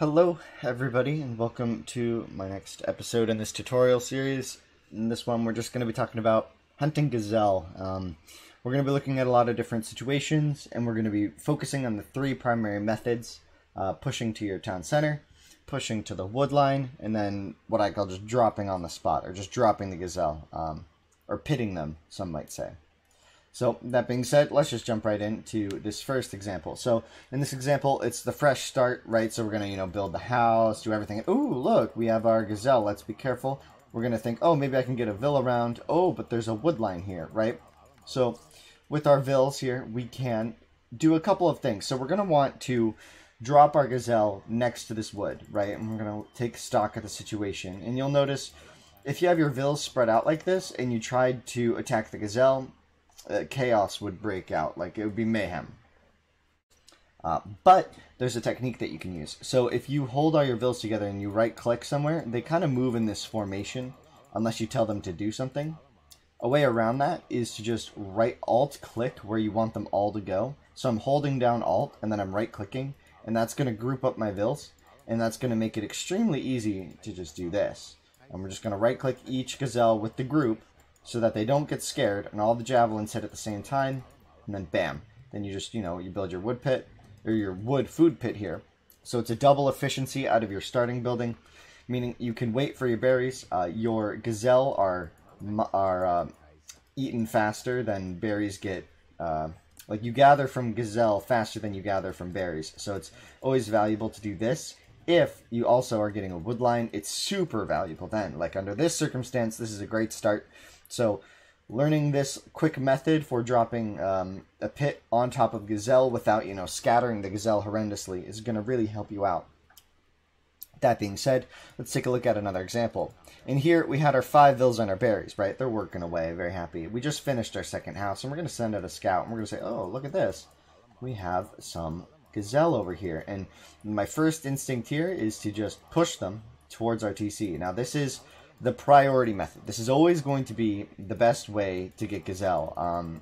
Hello everybody and welcome to my next episode in this tutorial series. In this one we're just going to be talking about hunting gazelle. We're going to be looking at a lot of different situations and we're going to be focusing on the three primary methods. Pushing to your town center, pushing to the wood line, and then what I call just dropping on the spot, or just dropping the gazelle, or pitting them, some might say. So that being said, let's just jump right into this first example. So in this example, it's the fresh start, right? So we're going to, build the house, do everything. Ooh, look, we have our gazelle. Let's be careful. We're going to think, oh, maybe I can get a vill around. Oh, but there's a wood line here, right? So with our vills here, we can do a couple of things. So we're going to want to drop our gazelle next to this wood, right? And we're going to take stock of the situation. And you'll notice if you have your vills spread out like this and you tried to attack the gazelle, chaos would break out. Like, it would be mayhem. But there's a technique that you can use. So if you hold all your vills together and you right click somewhere, they kind of move in this formation unless you tell them to do something. A way around that is to just right alt click where you want them all to go. So I'm holding down alt and then I'm right clicking, and that's going to group up my vills, and that's going to make it extremely easy to just do this. And we're just going to right click each gazelle with the group so that they don't get scared and all the javelins hit at the same time, and then bam. Then you just, you build your wood pit, or your wood food pit here. So it's a double efficiency out of your starting building, meaning you can wait for your berries. Your gazelle are eaten faster than berries get. Like, you gather from gazelle faster than you gather from berries. So it's always valuable to do this. If you also are getting a wood line, it's super valuable then. Like, under this circumstance, this is a great start. So learning this quick method for dropping a pit on top of gazelle without, scattering the gazelle horrendously is going to really help you out. That being said, let's take a look at another example. And here we had our 5 vills on our berries, right? They're working away, very happy. We just finished our second house, and we're going to send out a scout, and we're going to say, oh, look at this. We have some gazelle over here. And my first instinct here is to just push them towards our TC. Now, this is the priority method. This is always going to be the best way to get gazelle,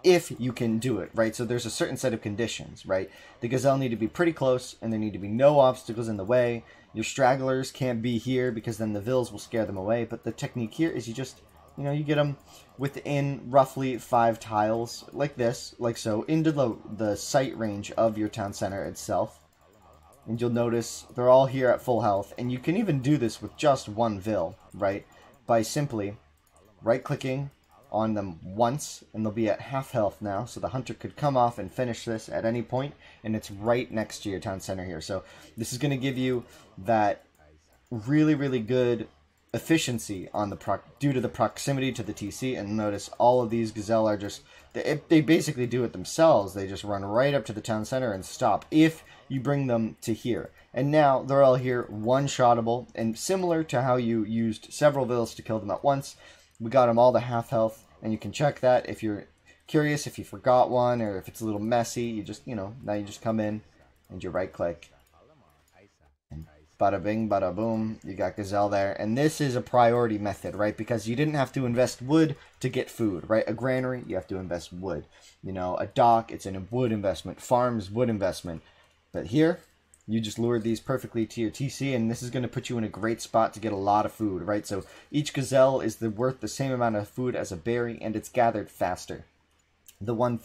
if you can do it, right? So there's a certain set of conditions, right? The gazelle need to be pretty close, and there need to be no obstacles in the way. Your stragglers can't be here because then the vills will scare them away. But the technique here is you just, you get them within roughly 5 tiles, like this, like so, into the sight range of your town center itself. And you'll notice they're all here at full health. And you can even do this with just one vill, right? By simply right-clicking on them once, and they'll be at half health now. So the hunter could come off and finish this at any point, and it's right next to your town center here. So this is going to give you that really, really good efficiency on the due to the proximity to the TC. And notice all of these gazelle are just, they basically do it themselves. They just run right up to the town center and stop if you bring them to here. And now they're all here, one-shottable, and similar to how you used several vills to kill them at once, we got them all to half health. And you can check that if you're curious, if you forgot one, or if it's a little messy. You just, now you just come in and you right click, and bada bing, bada boom, you got gazelle there. And this is a priority method, right? Because you didn't have to invest wood to get food, right? A granary, you have to invest wood. A dock, it's a wood investment. Farms, wood investment. But here, you just lured these perfectly to your TC, and this is going to put you in a great spot to get a lot of food, right? So each gazelle is worth the same amount of food as a berry, and it's gathered faster. The one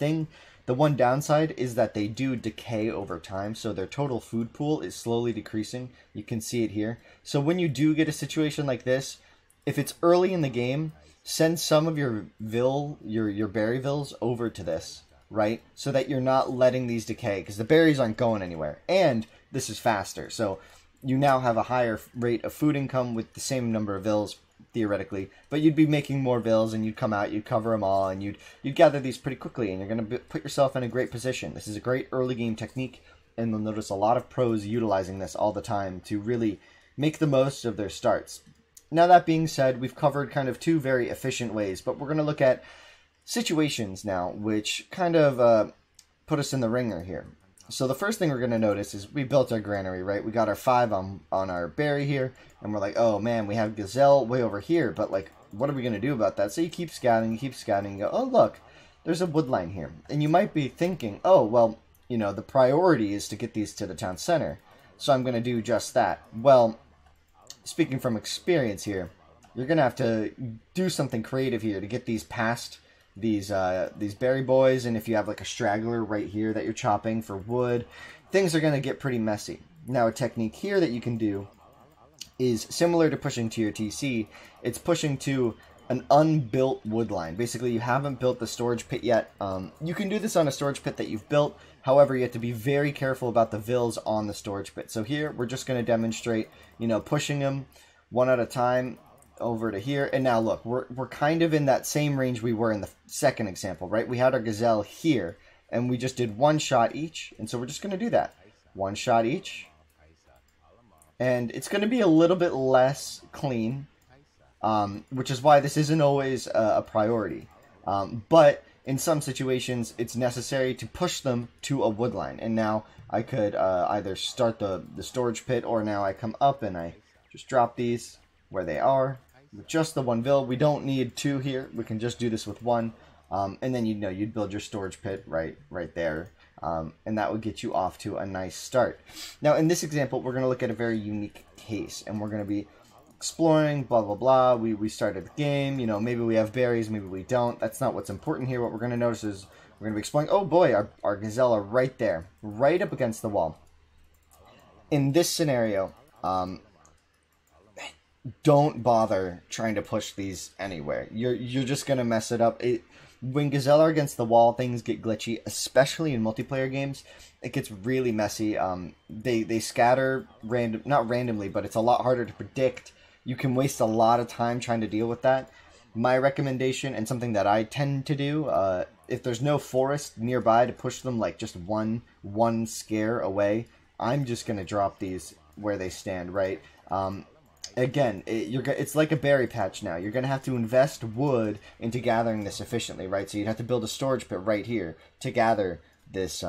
downside is that they do decay over time, so their total food pool is slowly decreasing. You can see it here. So when you do get a situation like this, if it's early in the game, send some of your berry vills over to this, right? So that you're not letting these decay, because the berries aren't going anywhere. And this is faster. So you now have a higher rate of food income with the same number of vills, theoretically. But you'd be making more vills, and you'd come out, you'd cover them all, and you'd gather these pretty quickly, and you're going to put yourself in a great position. This is a great early game technique, and you'll notice a lot of pros utilizing this all the time to really make the most of their starts. Now, that being said, we've covered kind of 2 very efficient ways, but we're going to look at situations now, which kind of put us in the ringer here. So the first thing we're going to notice is we built our granary, right? We got our 5 on our berry here, and we're like, oh man, we have gazelle way over here, but like, what are we going to do about that? So you keep scouting, you go, oh look, there's a wood line here. And you might be thinking, oh, well, the priority is to get these to the town center. so I'm going to do just that. Well, speaking from experience here, you're going to have to do something creative here to get these past these berry boys, and if you have like a straggler right here that you're chopping for wood, things are going to get pretty messy. Now, a technique here that you can do is similar to pushing to your TC. It's pushing to an unbuilt wood line. Basically, you haven't built the storage pit yet. You can do this on a storage pit that you've built. However, you have to be very careful about the vills on the storage pit. So here, we're just going to demonstrate, pushing them one at a time over to here. And now look, we're kind of in that same range we were in the second example, right? We had our Gazelle here, and we just did one shot each. And so we're just going to do that. One shot each. And it's going to be a little bit less clean, which is why this isn't always a priority. But in some situations, it's necessary to push them to a wood line. And now I could either start the storage pit, or now I come up and I just drop these where they are with just the one vill. We don't need two here. We can just do this with one. And then you'd build your storage pit right there. And that would get you off to a nice start. Now, in this example, we're going to look at a very unique case, and we're going to be exploring, blah, blah, blah. We started the game, maybe we have berries, maybe we don't. That's not what's important here. What we're going to notice is we're going to be exploring. Oh boy, our Gazelle are right there, right up against the wall. In this scenario, don't bother trying to push these anywhere. You're just going to mess it up. When Gazelle are against the wall, things get glitchy, especially in multiplayer games. It gets really messy. They scatter not randomly, but it's a lot harder to predict. You can waste a lot of time trying to deal with that. My recommendation, and something that I tend to do, if there's no forest nearby to push them like just one scare away, I'm just going to drop these where they stand, right? Again, it's like a berry patch now. You're going to have to invest wood into gathering this efficiently, right? So you'd have to build a storage pit right here to gather this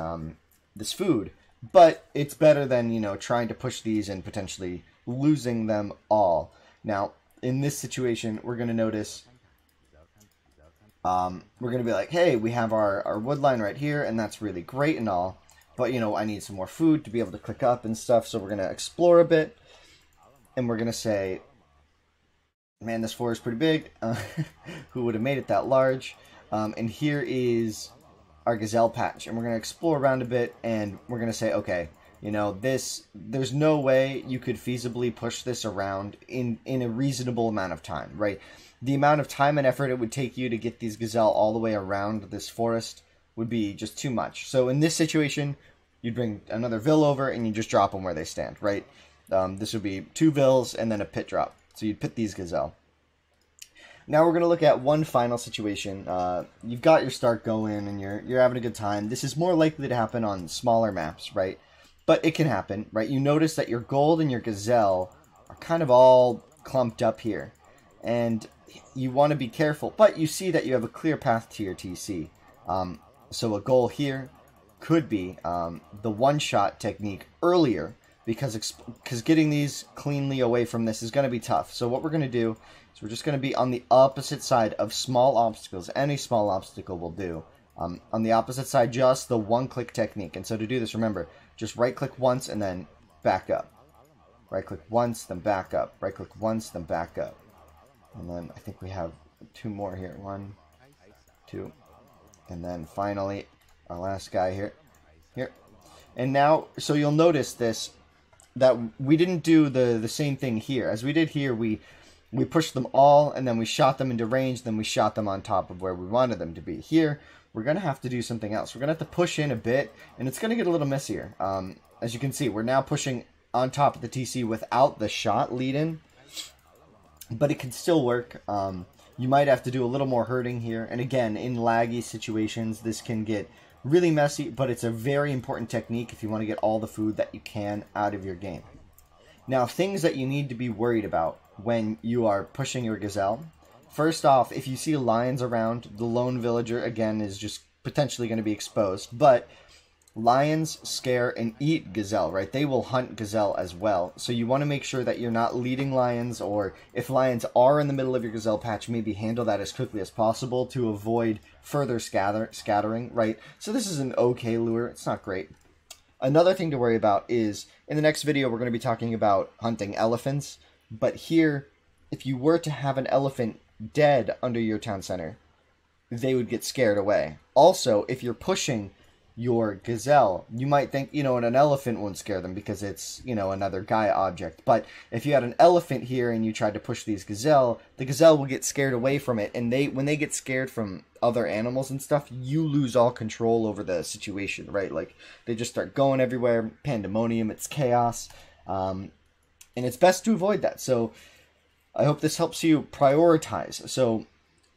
this food. But it's better than, trying to push these and potentially losing them all. Now, in this situation, we're going to notice, we're going to be like, hey, we have our wood line right here, and that's really great and all. But, I need some more food to be able to click up and stuff, so we're going to explore a bit. And we're going to say, man, this floor is pretty big. Who would have made it that large? And here is our Gazelle patch. And we're going to explore around a bit, and we're going to say, okay, there's no way you could feasibly push this around in a reasonable amount of time, right? The amount of time and effort it would take you to get these Gazelle all the way around this forest would be just too much. So in this situation, you'd bring another vill over, and you just drop them where they stand, right? This would be 2 vills and then a pit drop. So you'd pit these Gazelle. Now we're going to look at one final situation. You've got your start going and you're having a good time. This is more likely to happen on smaller maps, right? But it can happen, right? You notice that your gold and your Gazelle are kind of all clumped up here. And you want to be careful. But you see that you have a clear path to your TC. So a goal here could be the one-shot technique earlier, because getting these cleanly away from this is going to be tough. So what we're going to do is we're just going to be on the opposite side of small obstacles. Any small obstacle will do. On the opposite side, just the one-click technique. And so to do this, remember, just right-click once and then back up. Right-click once, then back up. Right-click once, then back up. And then I think we have 2 more here. 1, 2. And then finally, our last guy here. Here. And now, so you'll notice this, that we didn't do the same thing here. As we did here, we pushed them all, and then we shot them into range, then we shot them on top of where we wanted them to be. Here, we're going to have to do something else. We're going to have to push in a bit, and it's going to get a little messier. As you can see, we're now pushing on top of the TC without the shot lead-in, but it can still work. You might have to do a little more herding here, and again, in laggy situations, this can get really messy, but it's a very important technique if you want to get all the food that you can out of your game. Now, things that you need to be worried about when you are pushing your Gazelle. First off, if you see lions around, the lone villager, again, is just potentially going to be exposed. But lions scare and eat Gazelle, right? They will hunt Gazelle as well. So you want to make sure that you're not leading lions, or if lions are in the middle of your Gazelle patch, maybe handle that as quickly as possible to avoid further scattering, right? So this is an okay lure. It's not great. Another thing to worry about is, in the next video, we're going to be talking about hunting elephants. But here, if you were to have an elephant dead under your town center, they would get scared away. Also, if you're pushing your gazelle, you might think, and an elephant won't scare them because it's, another Gaia object. But if you had an elephant here and you tried to push these gazelle, the gazelle will get scared away from it. And when they get scared from other animals and stuff, you lose all control over the situation, right? Like, they just start going everywhere, pandemonium, it's chaos. And it's best to avoid that. So I hope this helps you prioritize.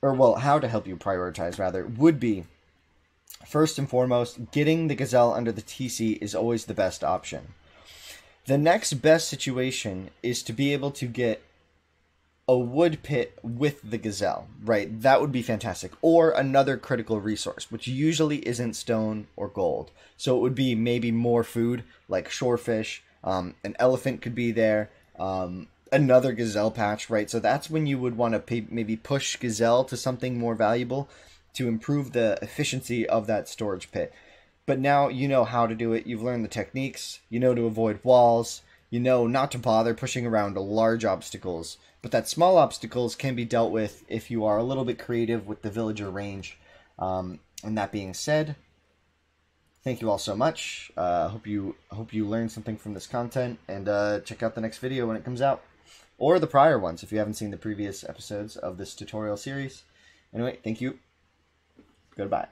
How to help you prioritize, rather, would be, first and foremost, getting the gazelle under the TC is always the best option. The next best situation is to be able to get a wood pit with the gazelle, right? That would be fantastic. Or another critical resource, which usually isn't stone or gold. So it would be maybe more food, like shorefish, an elephant could be there, another gazelle patch, right? So that's when you would want to maybe push gazelle to something more valuable to improve the efficiency of that storage pit. But now you know how to do it. You've learned the techniques. You know to avoid walls. You know not to bother pushing around large obstacles. But that small obstacles can be dealt with if you are a little bit creative with the villager range. And that being said, thank you all so much. Hope you learned something from this content, and check out the next video when it comes out, or the prior ones if you haven't seen the previous episodes of this tutorial series. Anyway, thank you. Goodbye.